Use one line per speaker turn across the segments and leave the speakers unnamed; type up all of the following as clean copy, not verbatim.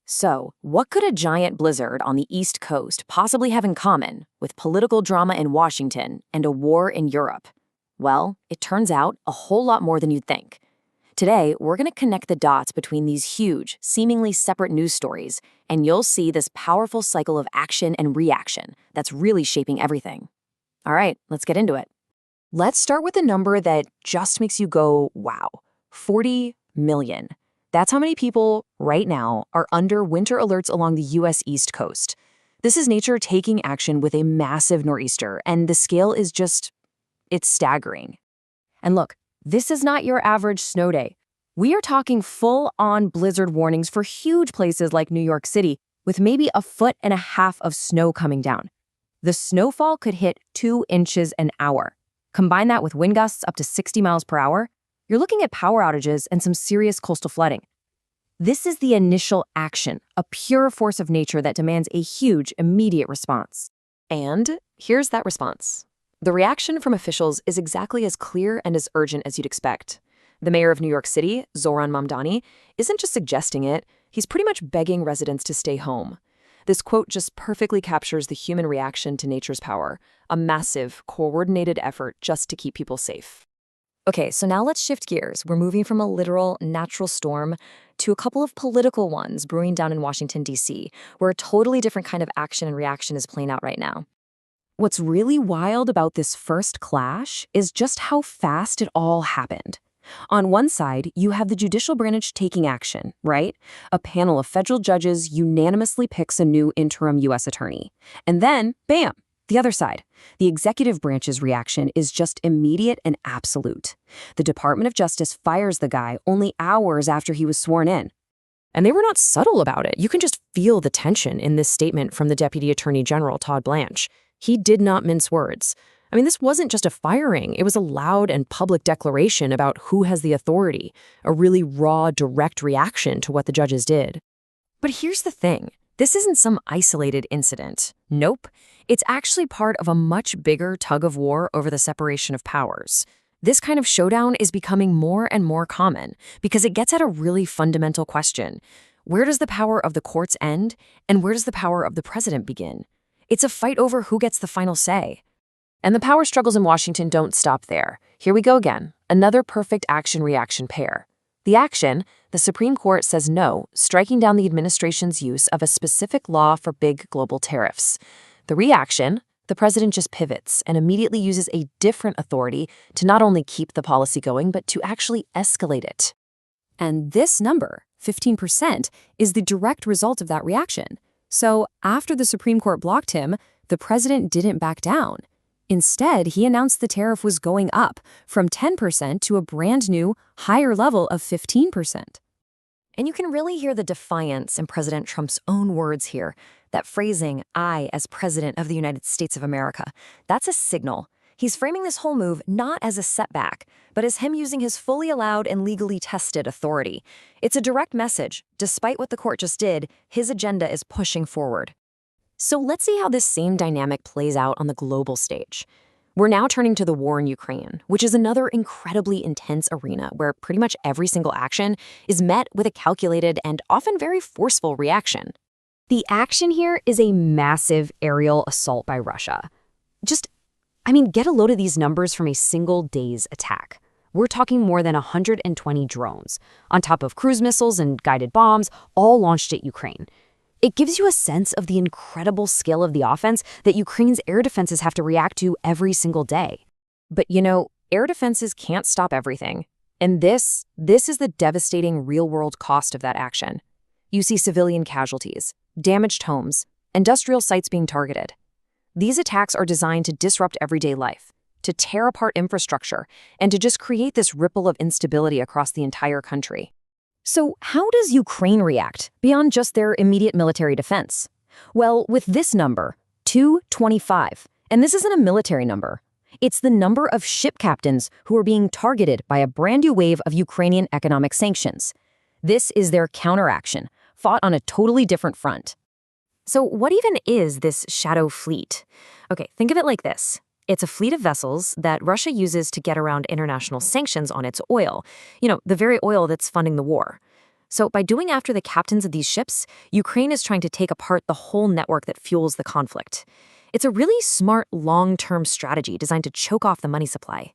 So, what could a giant blizzard on the East Coast possibly have in common with political drama in Washington and a war in Europe? Well, it turns out a whole lot more than you'd think. Today, we're going to connect the dots between these huge, seemingly separate news stories, and you'll see this powerful cycle of action and reaction that's really shaping everything. All right, let's get into it. Let's start with a number that just makes you go, wow, 40 million. That's how many people right now are under winter alerts along the U.S. East Coast. This is nature taking action with a massive nor'easter, and the scale is it's staggering. And look, this is not your average snow day. We are talking full-on blizzard warnings for huge places like New York City, with maybe 1.5 feet of snow coming down. The snowfall could hit 2 inches an hour. Combine that with wind gusts up to 60 miles per hour, you're looking at power outages and some serious coastal flooding. This is the initial action, a pure force of nature that demands a huge, immediate response. And here's that response. The reaction from officials is exactly as clear and as urgent as you'd expect. The mayor of New York City, Zohran Mamdani, isn't just suggesting it, he's pretty much begging residents to stay home. This quote just perfectly captures the human reaction to nature's power, a massive, coordinated effort just to keep people safe. Okay, so now let's shift gears. We're moving from a literal natural storm to a couple of political ones brewing down in Washington, D.C., where a totally different kind of action and reaction is playing out right now. What's really wild about this first clash is just how fast it all happened. On one side, you have the judicial branch taking action, right? A panel of federal judges unanimously picks a new interim U.S. attorney. And then, bam! The other side, the executive branch's reaction is just immediate and absolute. The Department of Justice fires the guy only hours after he was sworn in. And they were not subtle about it. You can just feel the tension in this statement from the Deputy Attorney General, Todd Blanche. He did not mince words. I mean, this wasn't just a firing. It was a loud and public declaration about who has the authority, a really raw, direct reaction to what the judges did. But here's the thing. This isn't some isolated incident. Nope. It's actually part of a much bigger tug of war over the separation of powers. This kind of showdown is becoming more and more common because it gets at a really fundamental question. Where does the power of the courts end, and where does the power of the president begin? It's a fight over who gets the final say. And the power struggles in Washington don't stop there. Here we go again, another perfect action-reaction pair. The action, the Supreme Court says no, striking down the administration's use of a specific law for big global tariffs. The reaction, the president just pivots and immediately uses a different authority to not only keep the policy going, but to actually escalate it. And this number, 15%, is the direct result of that reaction. So after the Supreme Court blocked him, the president didn't back down. Instead, he announced the tariff was going up from 10% to a brand new, higher level of 15%. And you can really hear the defiance in President Trump's own words here. That phrasing, "I as President of the United States of America," that's a signal. He's framing this whole move not as a setback, but as him using his fully allowed and legally tested authority. It's a direct message. Despite what the court just did, his agenda is pushing forward. So let's see how this same dynamic plays out on the global stage. We're now turning to the war in Ukraine, which is another incredibly intense arena where pretty much every single action is met with a calculated and often very forceful reaction. The action here is a massive aerial assault by Russia. Get a load of these numbers from a single day's attack. We're talking more than 120 drones, on top of cruise missiles and guided bombs, all launched at Ukraine. It gives you a sense of the incredible scale of the offense that Ukraine's air defenses have to react to every single day. But air defenses can't stop everything. And this is the devastating real-world cost of that action. You see civilian casualties, damaged homes, industrial sites being targeted. These attacks are designed to disrupt everyday life, to tear apart infrastructure, and to just create this ripple of instability across the entire country. So how does Ukraine react beyond just their immediate military defense? Well, with this number, 225, and this isn't a military number. It's the number of ship captains who are being targeted by a brand new wave of Ukrainian economic sanctions. This is their counteraction, fought on a totally different front. So what even is this shadow fleet? Okay, think of it like this. It's a fleet of vessels that Russia uses to get around international sanctions on its oil. The very oil that's funding the war. So by doing after the captains of these ships, Ukraine is trying to take apart the whole network that fuels the conflict. It's a really smart long-term strategy designed to choke off the money supply.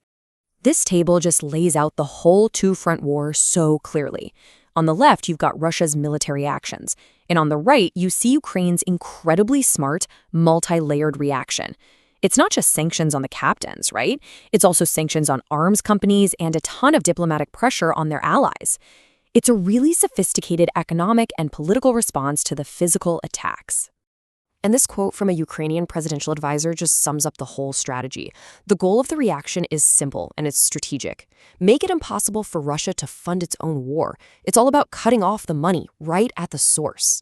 This table just lays out the whole two-front war so clearly. On the left, you've got Russia's military actions, and on the right, you see Ukraine's incredibly smart, multi-layered reaction. It's not just sanctions on the captains, right? It's also sanctions on arms companies and a ton of diplomatic pressure on their allies. It's a really sophisticated economic and political response to the physical attacks. And this quote from a Ukrainian presidential advisor just sums up the whole strategy. The goal of the reaction is simple and it's strategic. Make it impossible for Russia to fund its own war. It's all about cutting off the money right at the source.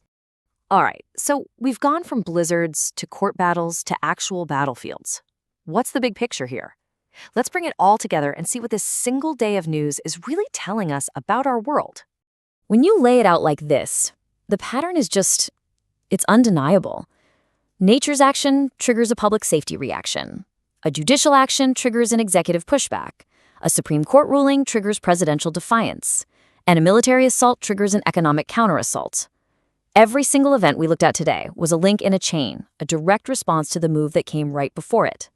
All right, so we've gone from blizzards to court battles to actual battlefields. What's the big picture here? Let's bring it all together and see what this single day of news is really telling us about our world. When you lay it out like this, the pattern is it's undeniable. Nature's action triggers a public safety reaction. A judicial action triggers an executive pushback. A Supreme Court ruling triggers presidential defiance. And a military assault triggers an economic counterassault. Every single event we looked at today was a link in a chain, a direct response to the move that came right before it.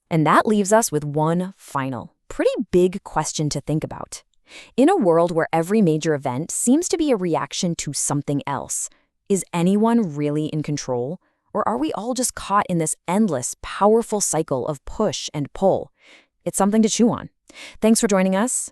And that leaves us with one final, pretty big question to think about. In a world where every major event seems to be a reaction to something else, is anyone really in control? Or are we all just caught in this endless, powerful cycle of push and pull? It's something to chew on. Thanks for joining us.